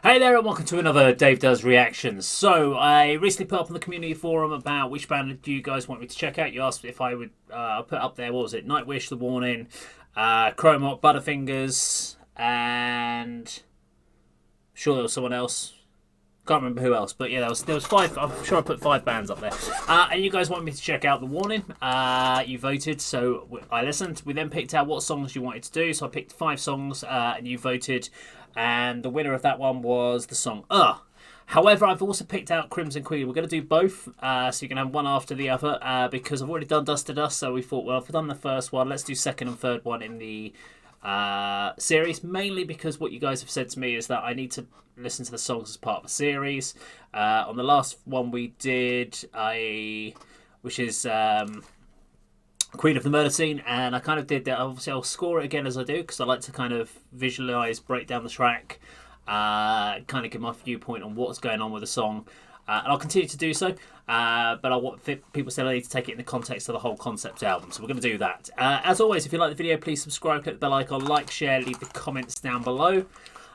Hey there and welcome to another Dave Does Reactions. So, I recently put up on the community forum about which band do you guys want me to check out. You asked if I would put up there, what was it, Nightwish, The Warning, Chromot, Butterfingers, and I'm sure there was someone else. Can't remember who else, but yeah, there was five. I'm sure I put 5 bands up there. And you guys wanted me to check out The Warning. You voted, so I listened. We then picked out what songs you wanted to do. So I picked 5 songs, and you voted. And the winner of that one was the song However, I've also picked out Crimson Queen. We're going to do both, so you can have one after the other, because I've already done Dust to Dust, so we thought, well, if we've done the first one, let's do second and third one in the series, mainly because what you guys have said to me is that I need to listen to the songs as part of a series. On the last one we did, which is Queen of the Murder Scene, and I kind of did that. Obviously I'll score it again as I do, because I like to kind of visualize, break down the track, kind of give my viewpoint on what's going on with the song, and I'll continue to do so, but I want people still need to take it in the context of the whole concept album, so we're going to do that. As always, if you like the video, please subscribe, click the bell icon, like, share, leave the comments down below.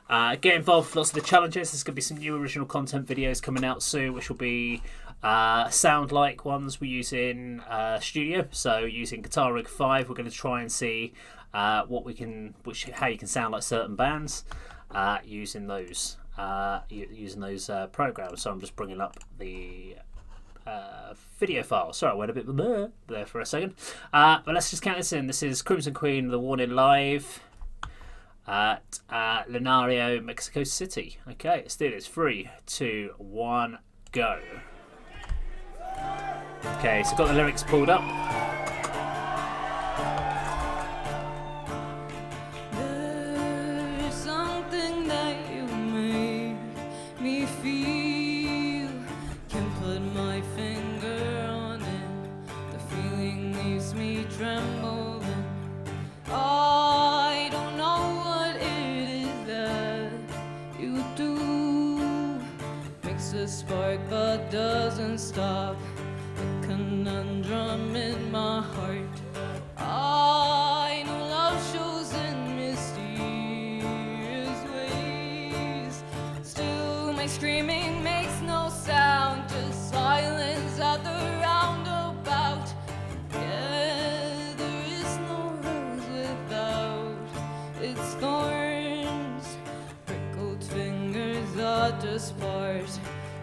Get involved with lots of the challenges. There's going to be some new original content videos coming out soon, which will be sound-like ones we use in studio. So using Guitar Rig 5, we're going to try and see how you can sound like certain bands using those programs. So I'm just bringing up the video file. Sorry, I went a bit there for a second. But let's just count this in. This is Crimson Queen, The Warning live at Lunario, Mexico City. Okay, let's do this. 3, 2, 1, go. Okay, so I've got the lyrics pulled up. There's something that you made me feel. Can put my finger on it. The feeling leaves me trembling. I don't know what it is that you do. Makes a spark but doesn't stop. A conundrum in my heart. I know love shows in mysterious ways. Still my screaming makes no sound, just silence at the roundabout. Yeah, there is no rose without its thorns. Prickled fingers are just part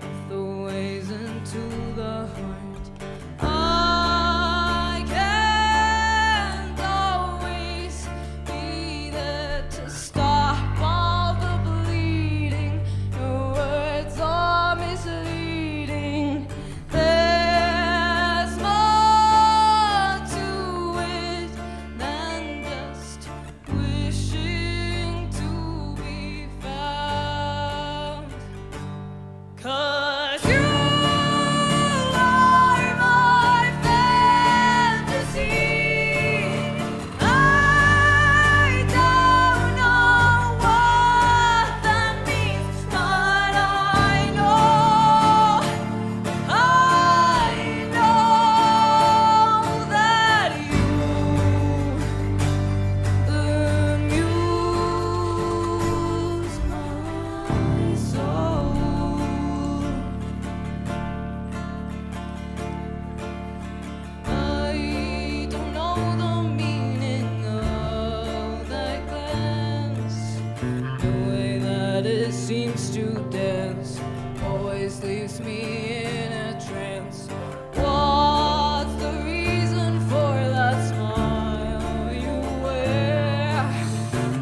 of the ways into the heart. I can't always be there to stop all the bleeding. Your words are misleading. There's more to it than just wishing to be found. 'Cause you are my fantasy. I don't know what that means, but I know that you amuse my soul. I don't know the meaning of that glance. The way that it seems to dance always leaves me in a trance. What's the reason for that smile you wear?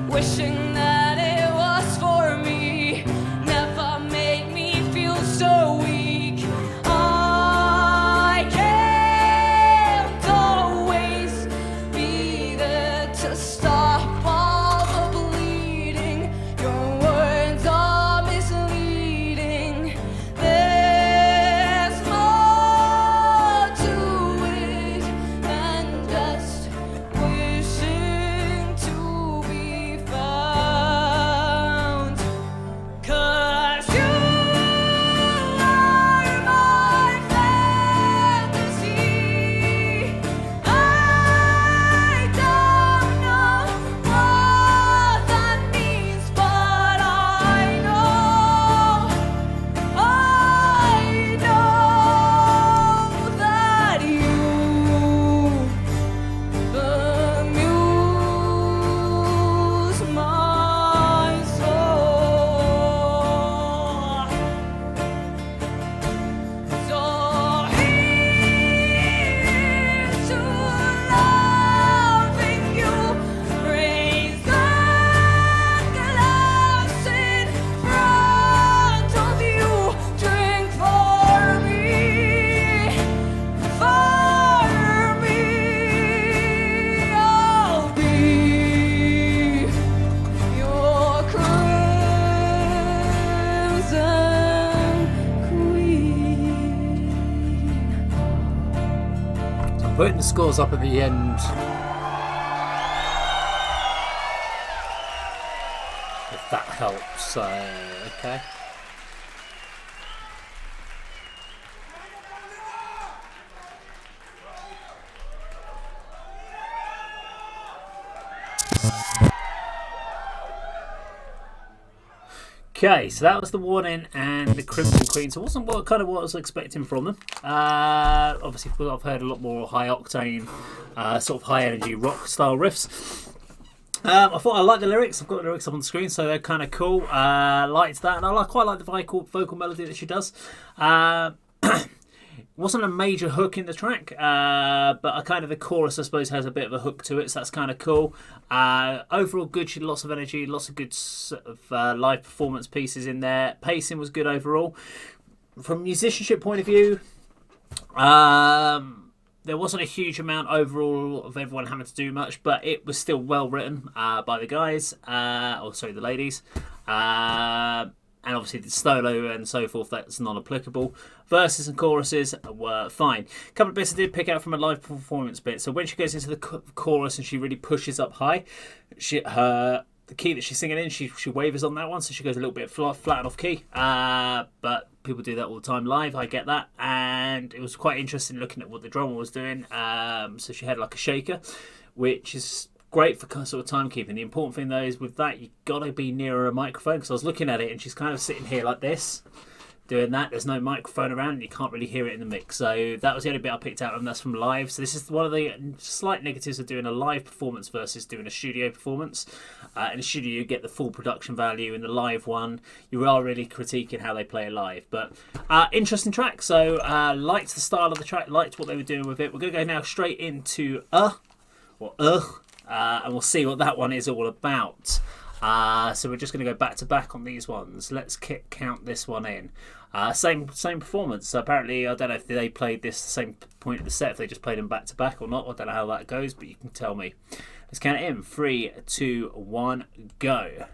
Wishing that it was for me never made me feel so weak. I can't always be there to stop all the bleeding. Your words are misleading. There's Putting the scores up at the end. If that helps. Okay. Okay, so that was the Warning and the Crimson Queens. It wasn't what I was expecting from them. Obviously, I've heard a lot more high octane, sort of high energy rock style riffs. I thought I liked the lyrics. I've got the lyrics up on the screen, so they're kind of cool. Liked that, and I quite like the vocal melody that she does. Wasn't a major hook in the track, but a kind of the chorus, I suppose, has a bit of a hook to it, so that's kind of cool. Overall, good. She had lots of energy, lots of good sort of, live performance pieces in there. Pacing was good overall. From a musicianship point of view, there wasn't a huge amount overall of everyone having to do much, but it was still well written by the guys, the ladies. And obviously the solo and so forth, that's non-applicable. Verses and choruses were fine. A couple of bits I did pick out from a live performance bit. So when she goes into the chorus and she really pushes up high, the key that she's singing in, she wavers on that one, so she goes a little bit flat and off key. But people do that all the time live, I get that. And it was quite interesting looking at what the drummer was doing. So she had like a shaker, which is great for sort of timekeeping. The important thing though is with that, you gotta be nearer a microphone, because I was looking at it and she's kind of sitting here like this, doing that. There's no microphone around and you can't really hear it in the mix. So that was the only bit I picked out, and that's from live. So this is one of the slight negatives of doing a live performance versus doing a studio performance. In the studio you get the full production value. In the live one, you are really critiquing how they play live. But interesting track. So liked the style of the track, liked what they were doing with it. We're going to go now straight into and we'll see what that one is all about. So we're just going to go back to back on these ones. Let's count this one in. Same performance. So apparently, I don't know if they played this the same point of the set, if they just played them back to back or not. I don't know how that goes, but you can tell me. Let's count it in. 3, 2, 1, go.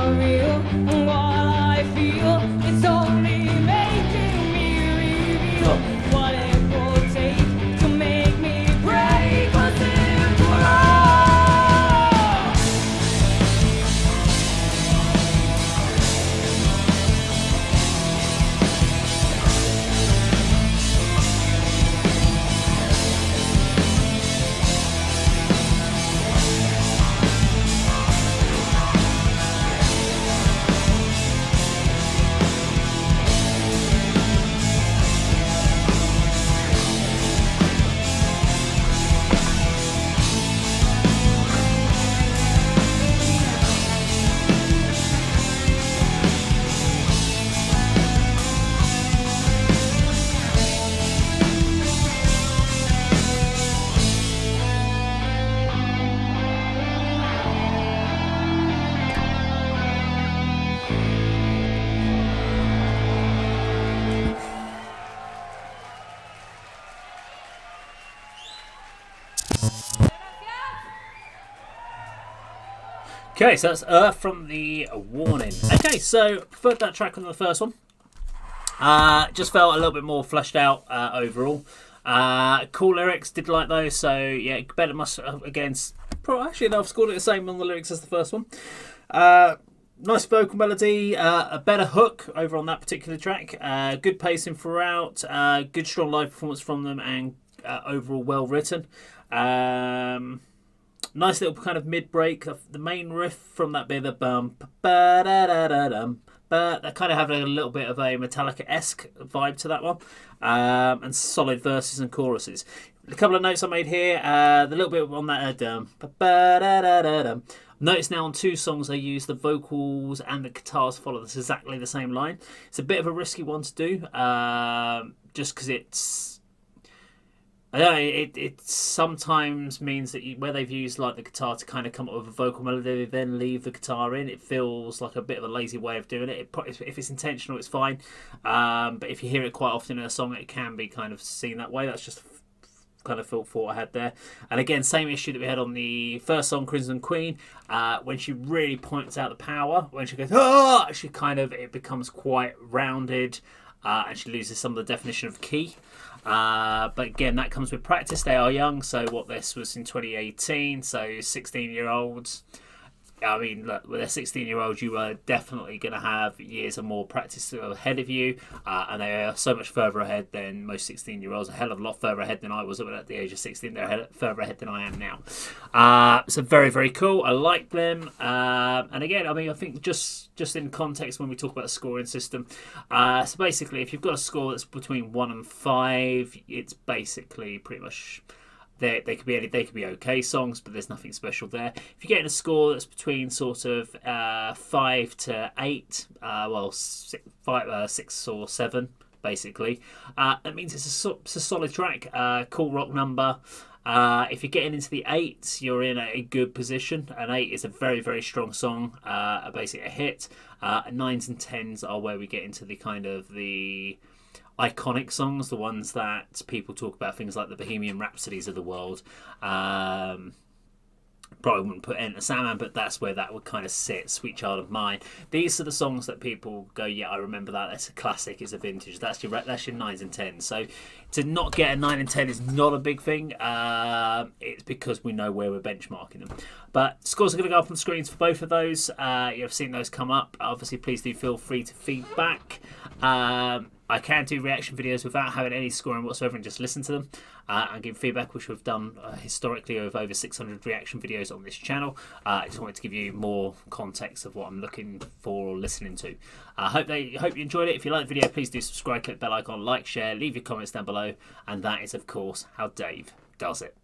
not real. What I feel, it's only making me reveal what it will take to make me break a simple law. Okay, so that's Earth from the Warning. Okay, so preferred that track on the first one. Just felt a little bit more fleshed out overall. Cool lyrics, did like those. So yeah, better must against. Actually, no, I've scored it the same on the lyrics as the first one. Nice vocal melody, a better hook over on that particular track. Good pacing throughout. Good strong live performance from them, and overall well written. Nice little kind of mid-break. The main riff from that bit of the bum, ba-da-da-da-dum, that kind of have a little bit of a Metallica-esque vibe to that one. And solid verses and choruses. A couple of notes I made here. The little bit on that dum, ba-da-da-da-dum. Notice now on two songs they use the vocals and the guitars follow this exactly the same line. It's a bit of a risky one to do, just because it's. I don't know, it sometimes means that where they've used like the guitar to kind of come up with a vocal melody, then leave the guitar in. It feels like a bit of a lazy way of doing it. If it's intentional, it's fine. But if you hear it quite often in a song, it can be kind of seen that way. That's just kind of thought I had there. And again, same issue that we had on the first song, Crimson Queen. When she really points out the power, when she goes, oh, she kind of, it becomes quite rounded, and she loses some of the definition of key. But again, that comes with practice. They are young, so what this was in 2018, so 16-year-olds. I mean, look, with a 16-year-old, you are definitely going to have years of more practice ahead of you, and they are so much further ahead than most 16-year-olds. A hell of a lot further ahead than I was at the age of 16. They're further ahead than I am now. So very, very cool. I like them. And again, I mean, I think just in context when we talk about the scoring system, so basically, if you've got a score that's between 1 and 5, it's basically pretty much. They could be okay songs, but there's nothing special there. If you're getting a score that's between sort of 5 to 8, 6 or 7, basically, that means it's a solid track, cool rock number. If you're getting into the 8s, you're in a good position. An 8 is a very, very strong song, basically a hit. 9s and 10s are where we get into the kind of the iconic songs, the ones that people talk about, things like the Bohemian Rhapsodies of the world. Probably wouldn't put Enter Sandman, but that's where that would kind of sit. Sweet Child of Mine. These are the songs that people go, yeah, I remember that. That's a classic. It's a vintage. That's your 9s and 10s. So to not get a 9 and 10 is not a big thing. It's because we know where we're benchmarking them. But scores are going to go up on the screens for both of those. You've seen those come up. Obviously, please do feel free to feedback. I can do reaction videos without having any scoring whatsoever and just listen to them and give feedback, which we've done historically with over 600 reaction videos on this channel. I just wanted to give you more context of what I'm looking for or listening to. Hope you enjoyed it. If you like the video, please do subscribe, click the bell icon, like, share, leave your comments down below. And that is, of course, how Dave does it.